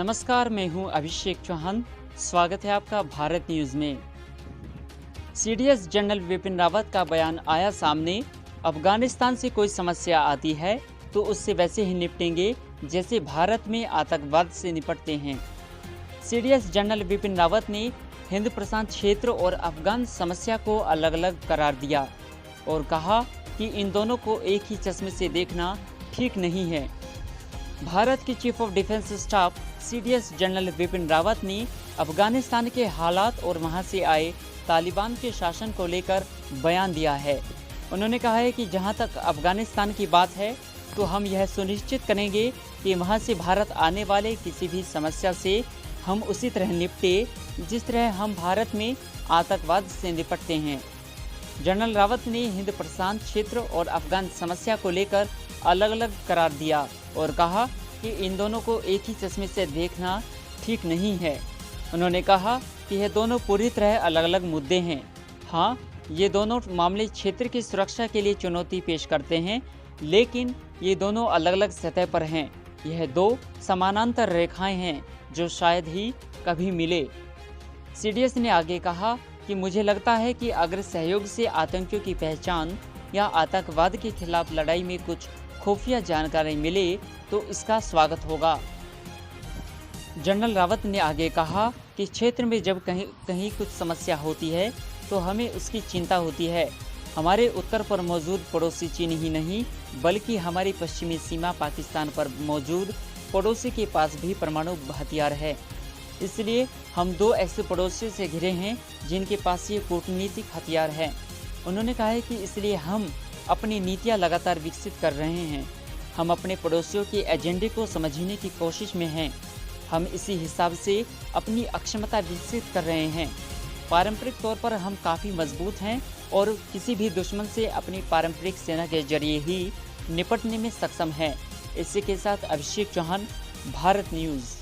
नमस्कार, मैं हूं अभिषेक चौहान। स्वागत है आपका भारत न्यूज़ में। सीडीएस जनरल विपिन रावत का बयान आया सामने। अफगानिस्तान से कोई समस्या आती है तो उससे वैसे ही निपटेंगे जैसे भारत में आतंकवाद से निपटते हैं। सीडीएस जनरल विपिन रावत ने हिंद प्रशांत क्षेत्र और अफगान समस्या को अलग अलग करार दिया और कहा कि इन दोनों को एक ही चश्मे से देखना ठीक नहीं है। भारत के chief of defence staff CDS general Vipin Rawat ने अफगानिस्तान के हालात और वहां से आए तालिबान के शासन को लेकर बयान दिया है। उन्होंने कहा है कि जहां तक अफगानिस्तान की बात है तो हम यह सुनिश्चित करेंगे कि वहां से भारत आने वाले किसी भी समस्या से हम उसी तरह निपटे जिस तरह हम भारत में आतंकवाद से निपटते हैं। जनरल रावत ने हिंद प्रशांत क्षेत्र और अफगान समस्या को लेकर अलग अलग करार दिया और कहा कि इन दोनों को एक ही चश्मे से देखना ठीक नहीं है। उन्होंने कहा कि यह दोनों पूरी तरह अलग अलग मुद्दे हैं। हाँ, ये दोनों मामले क्षेत्र की सुरक्षा के लिए चुनौती पेश करते हैं, लेकिन ये दोनों अलग अलग सतह पर हैं। यह दो समानांतर रेखाएं हैं जो शायद ही कभी मिले। सीडीएस ने आगे कहा कि मुझे लगता है कि अगर सहयोग से आतंकियों की पहचान या आतंकवाद के खिलाफ लड़ाई में कुछ खुफिया जानकारी मिले तो इसका स्वागत होगा। जनरल रावत ने आगे कहा कि क्षेत्र में जब कहीं कुछ समस्या होती है तो हमें उसकी चिंता होती है। हमारे उत्तर पर मौजूद पड़ोसी चीन ही नहीं बल्कि हमारी पश्चिमी सीमा पाकिस्तान पर मौजूद पड़ोसी के पास भी परमाणु हथियार है। इसलिए हम दो ऐसे पड़ोसियों से घिरे हैं जिनके पास ये कूटनीतिक हथियार है। उन्होंने कहा है कि इसलिए हम अपनी नीतियां लगातार विकसित कर रहे हैं। हम अपने पड़ोसियों के एजेंडे को समझने की कोशिश में हैं। हम इसी हिसाब से अपनी अक्षमता विकसित कर रहे हैं। पारंपरिक तौर पर हम काफ़ी मजबूत हैं और किसी भी दुश्मन से अपनी पारंपरिक सेना के जरिए ही निपटने में सक्षम हैं। इसी के साथ अभिषेक चौहान, भारत न्यूज़।